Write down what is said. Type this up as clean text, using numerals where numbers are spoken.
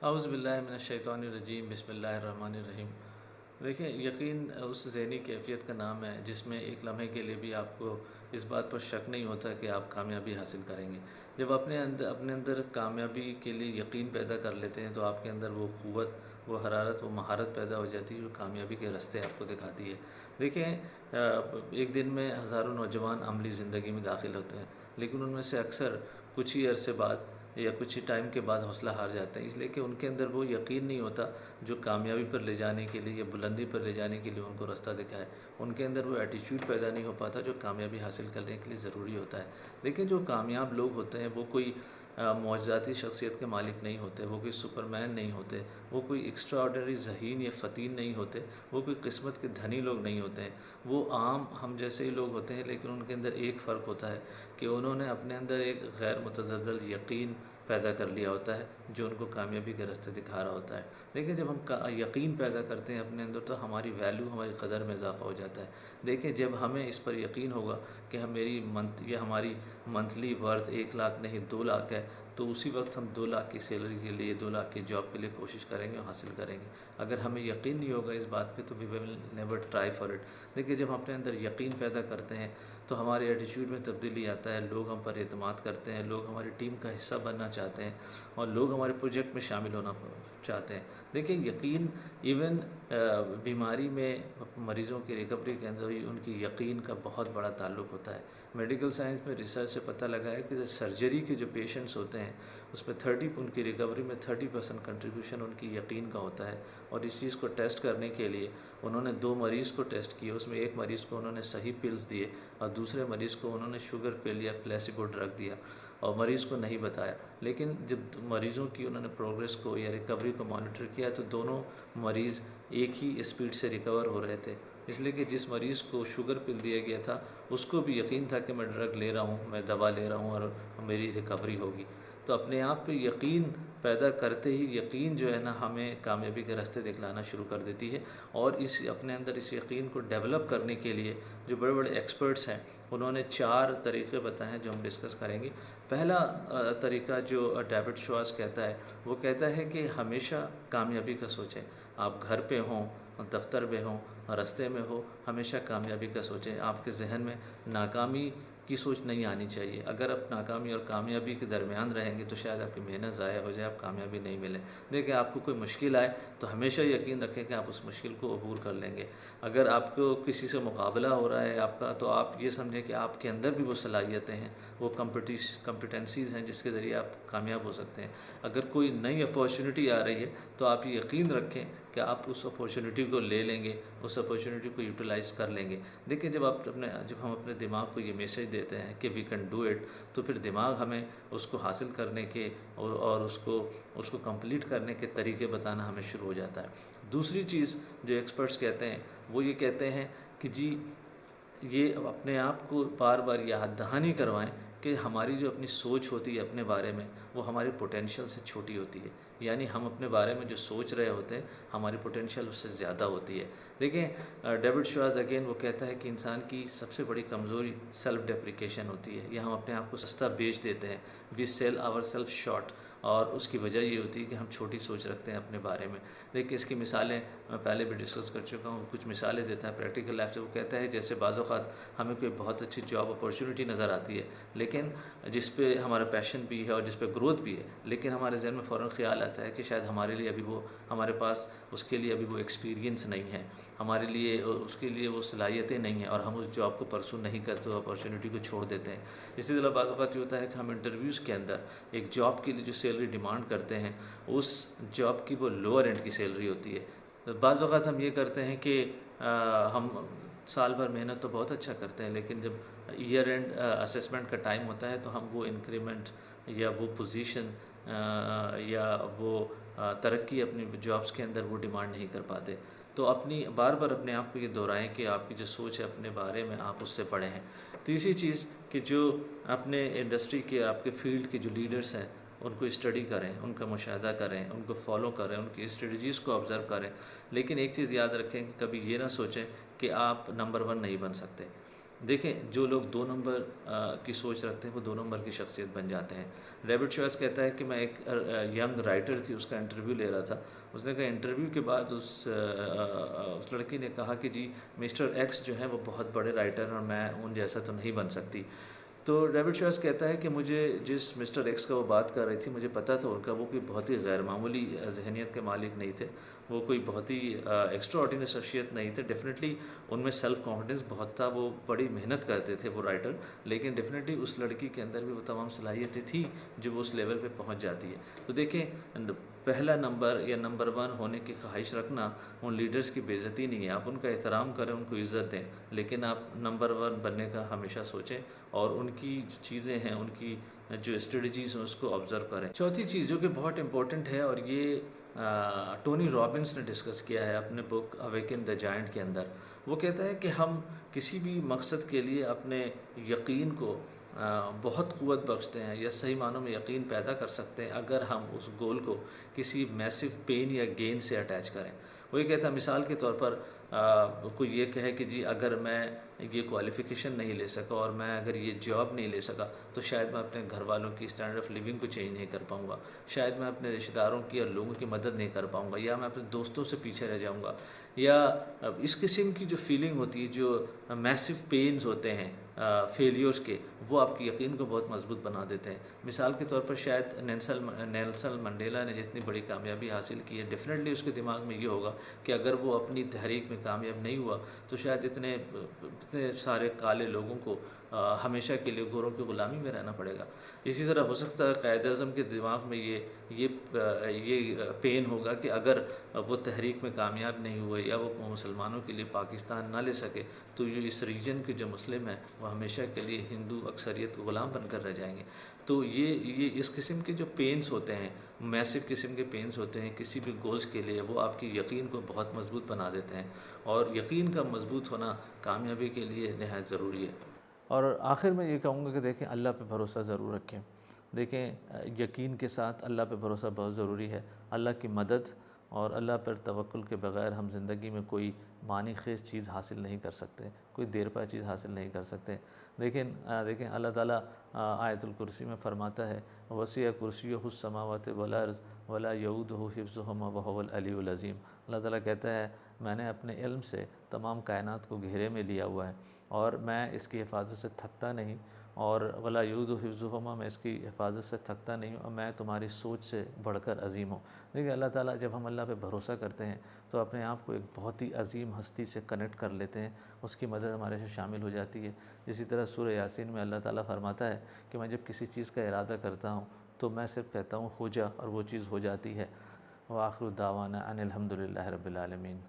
औज़ु बिल्लाहि मिनश्शैतानिर्रजीम बिस्मिल्लाहिर्रहमानिर्रहीम। देखिए, यकीन उस ज़हनी कैफ़ियत का नाम है जिसमें एक लम्हे के लिए भी आपको इस बात पर शक नहीं होता कि आप कामयाबी हासिल करेंगे। जब अपने अंदर कामयाबी के लिए यकीन पैदा कर लेते हैं तो आपके अंदर वो क़ुव्वत, वो हरारत, वो महारत पैदा हो जाती है जो कामयाबी के रास्ते आपको दिखाती है। देखिए, एक दिन में हज़ारों नौजवान अमली ज़िंदगी में दाखिल होते हैं, लेकिन उनमें से अक्सर कुछ ही अरसे बाद या कुछ ही टाइम के बाद हौसला हार जाते हैं, इसलिए कि उनके अंदर वो यकीन नहीं होता जो कामयाबी पर ले जाने के लिए या बुलंदी पर ले जाने के लिए उनको रास्ता दिखाए। उनके अंदर वो एटीट्यूड पैदा नहीं हो पाता जो कामयाबी हासिल करने के लिए ज़रूरी होता है। देखिए, जो कामयाब लोग होते हैं वो कोई मुअज़्ज़ाती शख्सियत के मालिक नहीं होते, वो कोई सुपरमैन नहीं होते, वो कोई एक्स्ट्राऑर्डिनरी ज़हीन या फ़तीन नहीं होते, वो कोई किस्मत के धनी लोग नहीं होते हैं। वो आम हम जैसे ही लोग होते हैं, लेकिन उनके अंदर एक फ़र्क होता है कि उन्होंने अपने अंदर एक गैर मुतज़लज़ल यकीन पैदा कर लिया होता है जो उनको कामयाबी के रास्ते दिखा रहा होता है। देखिए, जब हम यकीन पैदा करते हैं अपने अंदर तो हमारी वैल्यू, हमारी कदर में इज़ाफ़ा हो जाता है। देखिए, जब हमें इस पर यकीन होगा कि हमारी मंथली वर्थ 1 लाख नहीं 2 लाख है, तो उसी वक्त हम 2 लाख की सैलरी के लिए, 2 लाख की जॉब के लिए कोशिश करेंगे और हासिल करेंगे। अगर हमें यकीन नहीं होगा इस बात पे तो we will never try for it. देखिए, जब हम अपने अंदर यकीन पैदा करते हैं तो हमारे एटीट्यूड में तब्दीली आता है, लोग हम पर एतमाद करते हैं, लोग हमारी टीम का हिस्सा बनना चाहते हैं और लोग हमारे प्रोजेक्ट में शामिल होना चाहते हैं। देखिए, यकीन इवन बीमारी में मरीज़ों की रिकवरी के अंदर ही उनकी यकीन का बहुत बड़ा ताल्लुक़ होता है। मेडिकल साइंस में रिसर्च से पता लगा है कि जो सर्जरी के जो पेशेंट्स होते हैं उसमें 30 उनकी रिकवरी में 30% कंट्रीब्यूशन उनकी यकीन का होता है। और इस चीज़ को टेस्ट करने के लिए उन्होंने 2 मरीज़ को टेस्ट किया, उसमें एक मरीज़ को उन्होंने सही पिल्स दिए और दूसरे मरीज़ को उन्होंने शुगर पिल या प्लेसिबो ड्रग दिया और मरीज़ को नहीं बताया। लेकिन जब मरीज़ों की उन्होंने प्रोग्रेस को या रिकवरी को मॉनिटर किया तो दोनों मरीज़ एक ही स्पीड से रिकवर हो रहे थे। इसलिए कि जिस मरीज़ को शुगर पिल दिया गया था उसको भी यकीन था कि मैं ड्रग ले रहा हूँ, मैं दवा ले रहा हूँ और मेरी रिकवरी होगी। तो अपने आप पे यकीन पैदा करते ही यकीन जो है ना हमें कामयाबी के रास्ते दिखलाना शुरू कर देती है। और इस अपने अंदर इस यकीन को डेवलप करने के लिए जो बड़े-बड़े एक्सपर्ट्स हैं उन्होंने 4 तरीक़े बताए हैं जो हम डिस्कस करेंगे। पहला तरीक़ा जो डेविड श्वार्ट्ज़ कहता है, वो कहता है कि हमेशा कामयाबी का सोचें। आप घर पे हों, दफ्तर में हों, रास्ते में हो, हमेशा कामयाबी का सोचें। आपके ज़हन में नाकामी की सोच नहीं आनी चाहिए। अगर आप नाकामी और कामयाबी के दरमियान रहेंगे तो शायद आपकी मेहनत ज़ाया हो जाए, आप कामयाबी नहीं मिले। देखिए, आपको कोई मुश्किल आए तो हमेशा यकीन रखें कि आप उस मुश्किल को अबूर कर लेंगे। अगर आपको किसी से मुकाबला हो रहा है आपका, तो आप ये समझें कि आपके अंदर भी वो सलाहियतें हैं, वो कॉम्पिटेंसीज़ हैं जिसके ज़रिए आप कामयाब हो सकते हैं। अगर कोई नई अपॉर्चुनिटी आ रही है तो आप ये यकीन रखें कि आप उस अपॉर्चुनिटी को ले लेंगे, उस अपॉर्चुनिटी को यूटिलाइज़ कर लेंगे। देखिए, जब हम अपने दिमाग को ये मैसेज देते हैं कि वी कैन डू इट, तो फिर दिमाग हमें उसको हासिल करने के और उसको कंप्लीट करने के तरीके बताना हमें शुरू हो जाता है। दूसरी चीज़ जो एक्सपर्ट्स कहते हैं वो ये कहते हैं कि जी, ये अपने आप को बार-बार याद दहानी करवाएं कि हमारी जो अपनी सोच होती है अपने बारे में वो हमारे पोटेंशियल से छोटी होती है। यानी हम अपने बारे में जो सोच रहे होते हैं हमारी पोटेंशियल उससे ज़्यादा होती है। देखें, डेविड श्वार्ट्ज़ अगेन वो कहता है कि इंसान की सबसे बड़ी कमज़ोरी सेल्फ़ डेप्रिकेशन होती है, या हम अपने आप को सस्ता बेच देते हैं। We sell our self short. और उसकी वजह ये होती है कि हम छोटी सोच रखते हैं अपने बारे में। देखिए, इसकी मिसालें मैं पहले भी डिस्कस कर चुका हूँ, कुछ मिसालें देता है प्रैक्टिकल लाइफ से। वो कहता है जैसे बाज़ औक़ात हमें कोई बहुत अच्छी जॉब अपॉर्चुनिटी नज़र आती है, लेकिन जिस पे हमारा पैशन भी है और जिस पे ग्रोथ भी है, लेकिन हमारे ज़हन में फ़ौरन ख़्याल आता है कि शायद हमारे लिए अभी वो हमारे पास उसके लिए अभी वो एक्सपीरियंस नहीं है, हमारे लिए उसके लिए वो सलाहियतें नहीं हैं और हम उस जॉब को परस्यू नहीं करते, अपॉर्चुनिटी को छोड़ देते हैं। इसी तरह बाज़ औक़ात ये होता है कि हम इंटरव्यूज़ के अंदर एक जॉब के लिए जो सैलरी डिमांड करते हैं उस जॉब की वो लोअर एंड की सैलरी होती है। बाज़ औक़ात हम ये करते हैं कि हम साल भर मेहनत तो बहुत अच्छा करते हैं, लेकिन जब ईयर एंड असेसमेंट का टाइम होता है तो हम वो इंक्रीमेंट या वो पोजीशन या वो तरक्की अपनी जॉब्स के अंदर वो डिमांड नहीं कर पाते। तो बार बार अपने आप को ये दोहराएं कि आपकी जो सोच है अपने बारे में आप उससे पढ़े हैं। तीसरी चीज़ कि जो अपने इंडस्ट्री के आपके फील्ड के जो लीडर्स हैं उनको स्टडी करें, उनका मुशाहिदा करें, उनको फॉलो करें, उनकी स्ट्रेटजीज़ को ऑब्ज़र्व करें। लेकिन एक चीज़ याद रखें कि कभी ये ना सोचें कि आप नंबर 1 नहीं बन सकते। देखें, जो लोग 2 नंबर की सोच रखते हैं वो 2 नंबर की शख्सियत बन जाते हैं। रॉबर्ट शॉयस कहता है कि मैं एक यंग राइटर थी, उसका इंटरव्यू ले रहा था। उसने कहा इंटरव्यू के बाद उस लड़की ने कहा कि जी मिस्टर एक्स जो है वो बहुत बड़े राइटर हैं और मैं उन जैसा तो नहीं बन सकती। तो रॉबर्ट शॉयस कहता है कि मुझे जिस मिस्टर एक्स का वो बात कर रही थी, मुझे पता था उनका वो कोई बहुत ही गैर मामूली ज़हनियत के मालिक नहीं थे। वो कोई बहुत ही एक्स्ट्रा ऑर्डिनरी शख्सियत नहीं थे। डेफ़िनेटली उनमें सेल्फ़ कॉन्फिडेंस बहुत था, वो बड़ी मेहनत करते थे वो राइटर, लेकिन डेफ़िनेटली उस लड़की के अंदर भी वो तमाम सलाहियतें थी जो वो उस लेवल पे पहुंच जाती है। तो देखें, पहला नंबर या नंबर 1 होने की ख्वाहिश रखना उन लीडर्स की बेइज्जती नहीं है। आप उनका एहतराम करें, उनको इज़्ज़त दें, लेकिन आप नंबर 1 बनने का हमेशा सोचें और उनकी जो चीज़ें हैं, उनकी जो स्ट्रेटजीज़ हैं उसको ऑब्ज़र्व करें। चौथी चीज़ जो कि बहुत इम्पोर्टेंट है और ये टोनी रॉबिन्स ने डिस्कस किया है अपने बुक अवेकन द जायंट के अंदर। वो कहता है कि हम किसी भी मकसद के लिए अपने यकीन को बहुत क़ुव्वत बख्शते हैं या सही मानों में यकीन पैदा कर सकते हैं अगर हम उस गोल को किसी मैसिव पेन या गेन से अटैच करें। वो ये कहता है, मिसाल के तौर पर कोई ये कहे कि जी अगर मैं ये क्वालिफ़िकेशन नहीं ले सका और मैं अगर ये जॉब नहीं ले सका तो शायद मैं अपने घर वालों की स्टैंडर्ड ऑफ लिविंग को चेंज नहीं कर पाऊँगा, शायद मैं अपने रिश्तेदारों की और लोगों की मदद नहीं कर पाऊँगा, या मैं अपने दोस्तों से पीछे रह जाऊँगा, या इस किस्म की जो फीलिंग होती है, जो मैसिव पेन्स होते हैं फेलियर्स के, वो आपकी यकीन को बहुत मजबूत बना देते हैं। मिसाल के तौर पर शायद नेल्सन मंडेला ने जितनी बड़ी कामयाबी हासिल की है, डेफिनेटली उसके दिमाग में ये होगा कि अगर वो अपनी तहरीक में कामयाब नहीं हुआ तो शायद इतने सारे काले लोगों को हमेशा के लिए गोरों की ग़ुलामी में रहना पड़ेगा। इसी तरह हो सकता है क़ायद-ए-आज़म के दिमाग में ये पेन होगा कि अगर वो तहरीक में कामयाब नहीं हुए या वो मुसलमानों के लिए पाकिस्तान ना ले सके तो ये इस रीजन के जो मुस्लिम हैं वो हमेशा के लिए हिंदू अक्सरियत ग़ुलाम बनकर रह जाएंगे। तो ये इस किस्म के जो पेन्स होते हैं, मैसिव किस्म के पेन्स होते हैं किसी भी गोल्स के लिए, वो आपकी यकीन को बहुत मजबूत बना देते हैं और यकीन का मजबूत होना कामयाबी के लिए नहायत ज़रूरी है। और आखिर में ये कहूँगा कि देखें, अल्लाह पे भरोसा ज़रूर रखें। देखें, यकीन के साथ अल्लाह पे भरोसा बहुत ज़रूरी है। अल्लाह की मदद और अल्लाह पर तवक्कुल के बग़ैर हम ज़िंदगी में कोई मानी ख़ेज़ चीज़ हासिल नहीं कर सकते, कोई देर पा चीज़ हासिल नहीं कर सकते। देखें अल्लाह ताला आयतुल कुर्सी में फ़रमाता है, वसिअ कुर्सियुहुस समावाति वल अर्ज़ वला यऊदुहु हिफ्ज़ुहुमा व हुवल अलियुल अज़ीम। अल्लाह ताला कहता है, मैंने अपने इल्म से तमाम कायनात को घेरे में लिया हुआ है और मैं इसकी हिफाजत से थकता नहीं, और वला यऊदुहु हिफ्ज़ुहुमा, मैं इसकी हिफाजत से थकता नहीं हूँ और मैं तुम्हारी सोच से बढ़कर अज़ीम हूँ। देखिए, अल्लाह ताला, जब हम अल्लाह पे भरोसा करते हैं तो अपने आप को एक बहुत ही अज़ीम हस्ती से कनेक्ट कर लेते हैं, उसकी मदद हमारे से शामिल हो जाती है। इसी तरह सूरह यासीन में अल्लाह ताला फरमाता है कि मैं जब किसी चीज़ का इरादा करता हूँ तो मैं सिर्फ कहता हूँ हो जा, और वो चीज़ हो जाती है। व आखिरु दावाना अनिल हम्दुलिल्लाहि रब्बिल आलमीन।